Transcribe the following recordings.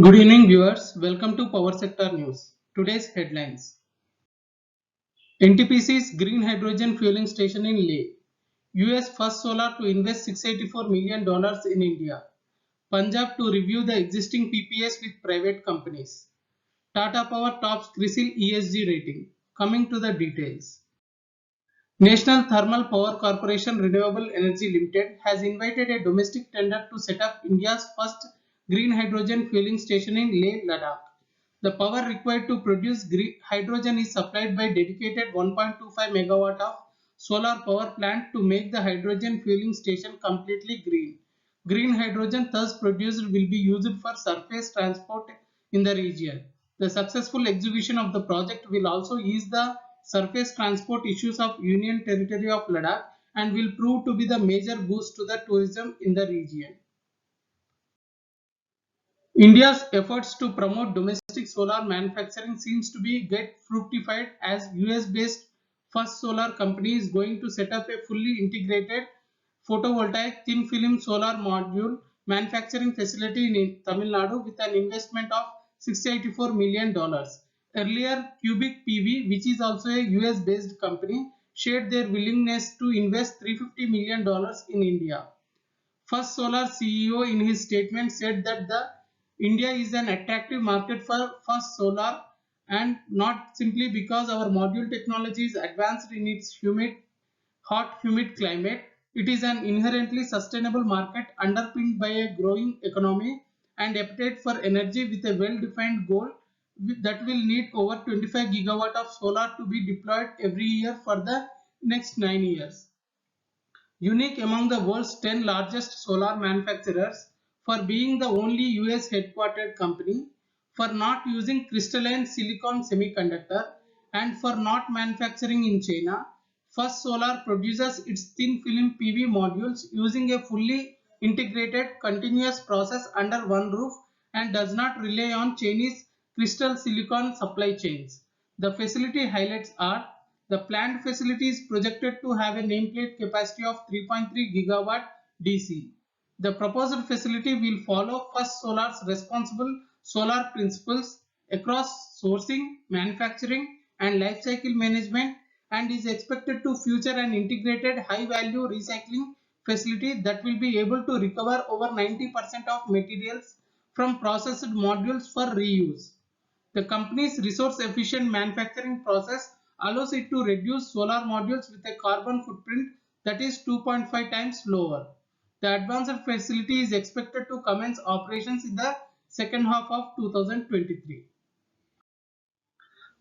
Good evening, viewers. Welcome to Power Sector News. Today's headlines: NTPC's green hydrogen fueling station in Leh. US first solar to invest $684 million in India. Punjab to review the existing PPAs with private companies. Tata Power tops CRISIL ESG rating. Coming to the details. National Thermal Power Corporation Renewable Energy Limited has invited a domestic tender to set up India's first green hydrogen fueling station in Leh, Ladakh. The power required to produce green hydrogen is supplied by dedicated 1.25 megawatt of solar power plant to make the hydrogen fueling station completely green. Green hydrogen thus produced will be used for surface transport in the region. The successful execution of the project will also ease the surface transport issues of Union Territory of Ladakh and will prove to be the major boost to the tourism in the region. India's efforts to promote domestic solar manufacturing seems to be get fructified as US-based First Solar company is going to set up a fully integrated photovoltaic thin film solar module manufacturing facility in Tamil Nadu with an investment of $684 million. Earlier, Cubic PV, which is also a US-based company, shared their willingness to invest $350 million in India. First Solar CEO in his statement said that the India is an attractive market for First Solar and not simply because our module technology is advanced in its hot humid climate. It is an inherently sustainable market underpinned by a growing economy and appetite for energy with a well-defined goal that will need over 25 gigawatt of solar to be deployed every year for the next 9 years. Unique among the world's 10 largest solar manufacturers for being the only US headquartered company, for not using crystalline silicon semiconductor, and for not manufacturing in China, First Solar produces its thin film PV modules using a fully integrated continuous process under one roof and does not rely on Chinese crystal silicon supply chains. The facility highlights are: the planned facility is projected to have a nameplate capacity of 3.3 gigawatt DC. The proposed facility will follow First Solar's responsible solar principles across sourcing, manufacturing, and life cycle management and is expected to feature an integrated high-value recycling facility that will be able to recover over 90% of materials from processed modules for reuse. The company's resource-efficient manufacturing process allows it to reduce solar modules with a carbon footprint that is 2.5 times lower. The advanced facility is expected to commence operations in the second half of 2023.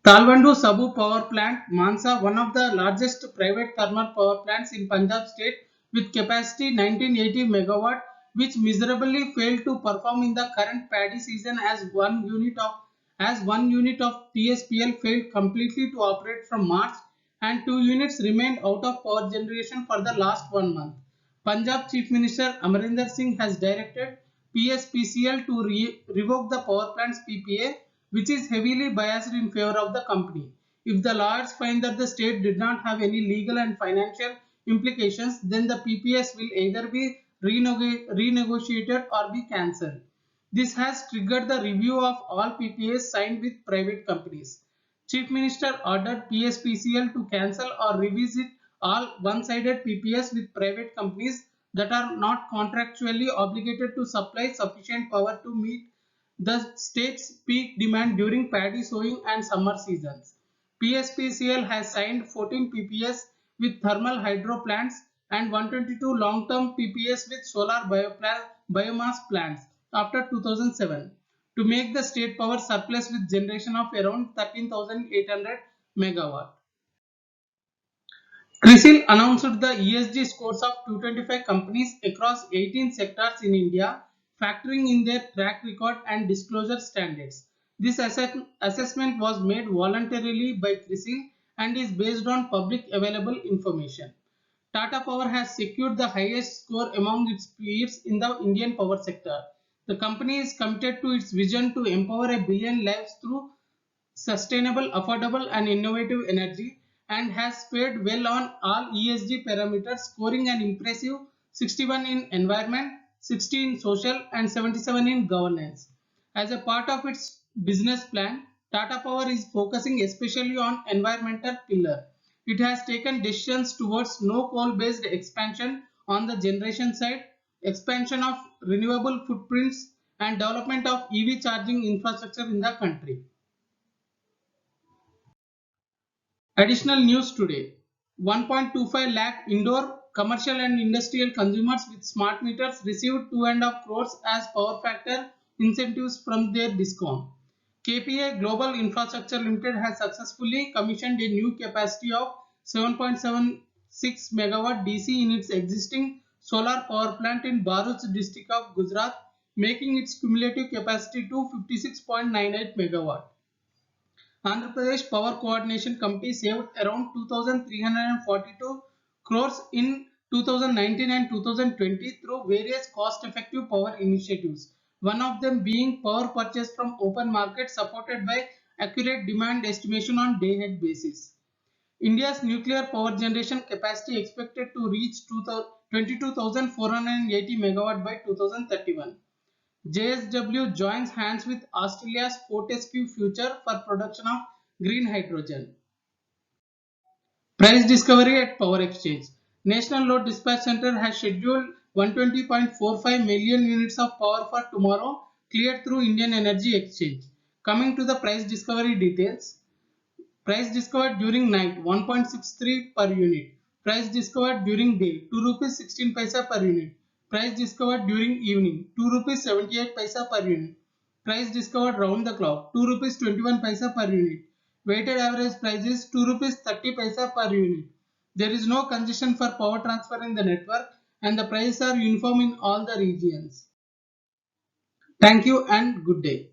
Talwandi Sabu Power Plant, Mansa, one of the largest private thermal power plants in Punjab state with capacity 1980 megawatt, which miserably failed to perform in the current paddy season as one unit of TSPL failed completely to operate from March and two units remained out of power generation for the last 1 month. Punjab Chief Minister Amarinder Singh has directed PSPCL to revoke the power plant's PPA, which is heavily biased in favor of the company. If the lawyers find that the state did not have any legal and financial implications, then the PPAs will either be renegotiated or be cancelled. This has triggered the review of all PPAs signed with private companies. Chief Minister ordered PSPCL to cancel or revisit all one-sided PPAs with private companies that are not contractually obligated to supply sufficient power to meet the state's peak demand during paddy sowing and summer seasons. PSPCL has signed 14 PPAs with thermal hydro plants and 122 long-term PPAs with solar biomass plants after 2007 to make the state power surplus with generation of around 13,800 megawatt. CRISIL announced the ESG scores of 225 companies across 18 sectors in India, factoring in their track record and disclosure standards. This assessment was made voluntarily by CRISIL and is based on public available information. Tata Power has secured the highest score among its peers in the Indian power sector. The company is committed to its vision to empower a billion lives through sustainable, affordable and innovative energy and has fared well on all ESG parameters, scoring an impressive 61 in environment, 60 in social and 77 in governance. As a part of its business plan, Tata Power is focusing especially on environmental pillar. It has taken decisions towards no coal-based expansion on the generation side, expansion of renewable footprints, and development of EV charging infrastructure in the country. Additional news today: 1.25 lakh indoor, commercial and industrial consumers with smart meters received 2.5 crores as power factor incentives from their DISCOM. KPA Global Infrastructure Limited has successfully commissioned a new capacity of 7.76 megawatt DC in its existing solar power plant in Bharuch district of Gujarat, making its cumulative capacity to 56.98 megawatt. Andhra Pradesh Power Coordination Committee saved around 2,342 crores in 2019 and 2020 through various cost-effective power initiatives, one of them being power purchase from open market supported by accurate demand estimation on day-ahead basis. India's nuclear power generation capacity expected to reach 22,480 megawatt by 2031. JSW joins hands with Australia's Fortescue Future for production of green hydrogen. Price discovery at Power Exchange. National Load Dispatch Center has scheduled 120.45 million units of power for tomorrow, cleared through Indian Energy Exchange. Coming to the price discovery details. Price discovered during night 1.63 per unit. Price discovered during day 2 rupees 16 paisa per unit. Price discovered during evening 2 rupees 78 paisa per unit. Price discovered round the clock 2 rupees 21 paisa per unit. Weighted average price is 2 rupees 30 paisa per unit. There is no congestion for power transfer in the network and the prices are uniform in all the regions. Thank you and good day.